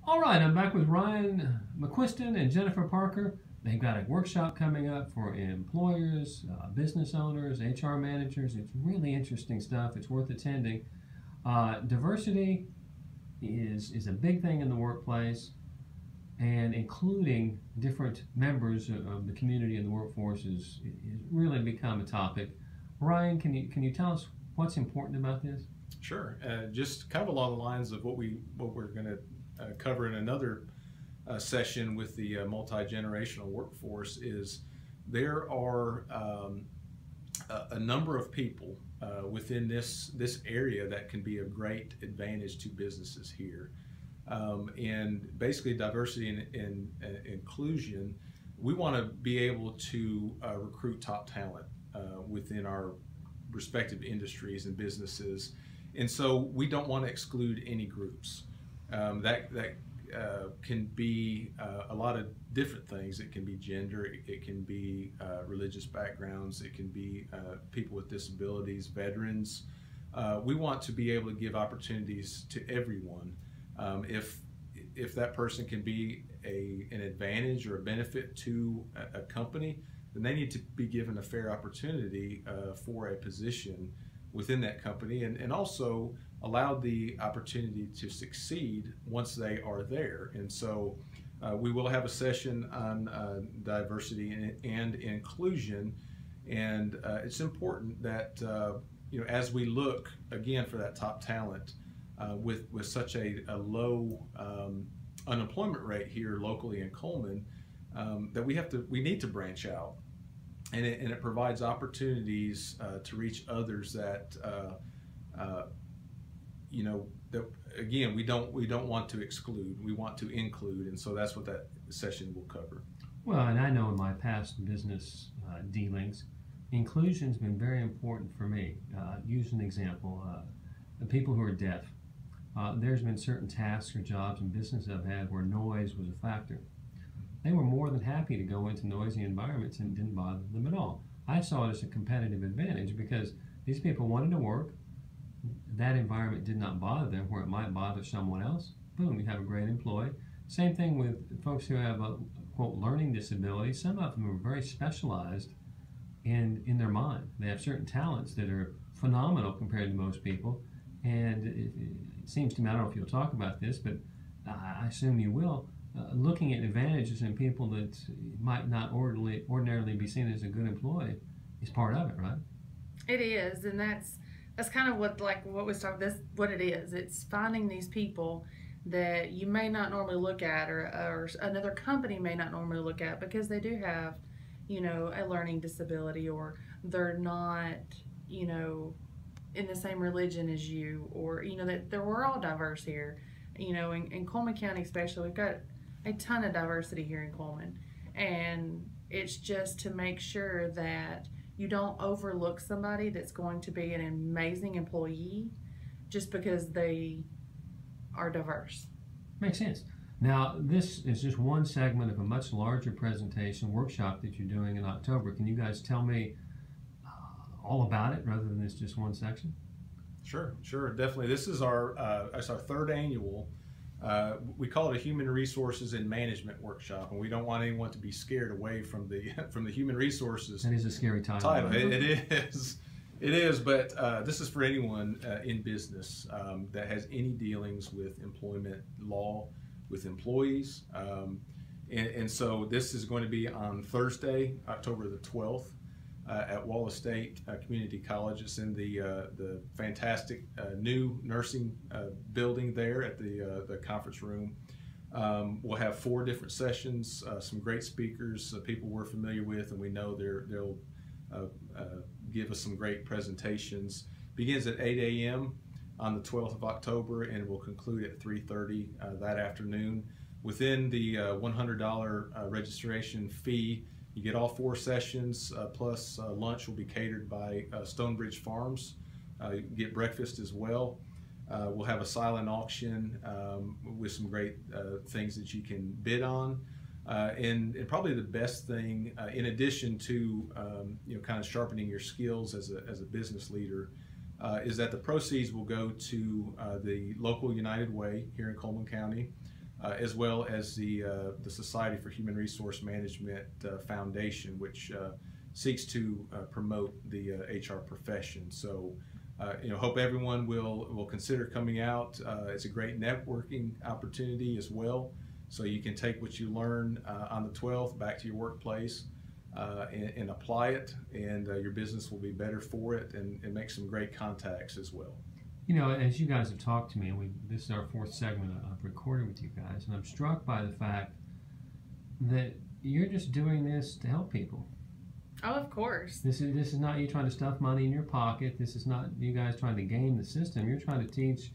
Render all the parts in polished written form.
All right, I'm back with Ryan McCuiston and Jennifer Parker. They've got a workshop coming up for employers, business owners, HR managers. It's really interesting stuff. It's worth attending. Diversity is a big thing in the workplace, and including different members of the community and the workforce is really become a topic. Ryan, can you tell us what's important about this? Sure. Just kind of along the lines of what we're going to cover in another session with the multi-generational workforce is there are a number of people within this area that can be a great advantage to businesses here. And basically diversity and inclusion, we want to be able to recruit top talent within our respective industries and businesses. And so we don't want to exclude any groups. That can be a lot of different things. It can be gender, it can be religious backgrounds, it can be people with disabilities, veterans. We want to be able to give opportunities to everyone. If that person can be an advantage or a benefit to a company, then they need to be given a fair opportunity for a position within that company, and also allowed the opportunity to succeed once they are there. And so we will have a session on diversity and inclusion, and it's important that as we look again for that top talent with such a low unemployment rate here locally in Coleman, that we need to branch out. And it provides opportunities to reach others that that again we don't want to exclude. We want to include, and so that's what that session will cover. Well, and I know in my past business dealings, inclusion's been very important for me. Use an example: the people who are deaf. There's been certain tasks or jobs in business I've had where noise was a factor. They were more than happy to go into noisy environments and it didn't bother them at all. I saw it as a competitive advantage because these people wanted to work. That environment did not bother them where it might bother someone else. Boom, you have a great employee. Same thing with folks who have a, quote, learning disability. Some of them are very specialized in their mind. They have certain talents that are phenomenal compared to most people. And it seems to me, I don't know if you'll talk about this, but I assume you will, looking at advantages in people that might not ordinarily be seen as a good employee is part of it, right? It is, and that's kind of what was talked. That's what it is. It's finding these people that you may not normally look at, or another company may not normally look at because they do have, a learning disability, or they're not, in the same religion as you, or that we're all diverse here. In Coleman County especially, we've got a ton of diversity here in Coleman, and it's just to make sure that you don't overlook somebody that's going to be an amazing employee just because they are diverse. Makes sense. Now, this is just one segment of a much larger presentation workshop that you're doing in October. Can you guys tell me all about it rather than this just one section? Sure, definitely. This is our third annual. We call it a Human Resources and Management Workshop, and we don't want anyone to be scared away from the Human Resources. That is a scary title. It is, but this is for anyone in business that has any dealings with employment law, with employees, and so this is going to be on Thursday, October the 12th. At Wallace State Community College. It's in the fantastic new nursing building there at the conference room. We'll have 4 different sessions, some great speakers, people we're familiar with, and we know they'll give us some great presentations. Begins at 8 a.m. on the 12th of October and will conclude at 3:30 that afternoon. Within the $100 registration fee, you get all 4 sessions, plus lunch will be catered by Stonebridge Farms. You get breakfast as well. We'll have a silent auction with some great things that you can bid on. And probably the best thing, in addition to kind of sharpening your skills as a business leader, is that the proceeds will go to the local United Way here in Coleman County. as well as the Society for Human Resource Management Foundation, which seeks to promote the HR profession. So, hope everyone will consider coming out. It's a great networking opportunity as well. So you can take what you learn on the 12th back to your workplace and apply it, and your business will be better for it, and make some great contacts as well. As you guys have talked to me, and this is our 4th segment of recording with you guys, and I'm struck by the fact that you're just doing this to help people. Oh, of course. This is not you trying to stuff money in your pocket. This is not you guys trying to game the system. You're trying to teach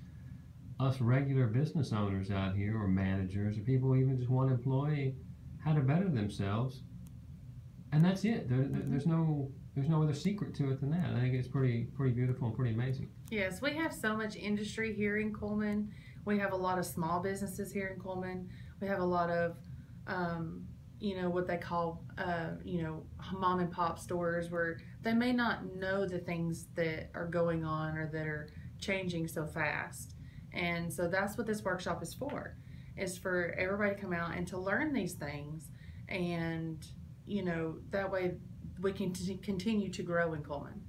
us regular business owners out here, or managers, or people who even just one employee, how to better themselves. And that's it. There's no other secret to it than that. I think it's pretty beautiful and pretty amazing. Yes, we have so much industry here in Cullman. We have a lot of small businesses here in Cullman. We have a lot of, what they call, mom and pop stores, where they may not know the things that are going on or that are changing so fast. And so that's what this workshop is for everybody to come out and to learn these things. And, that way we can continue to grow in Cullman.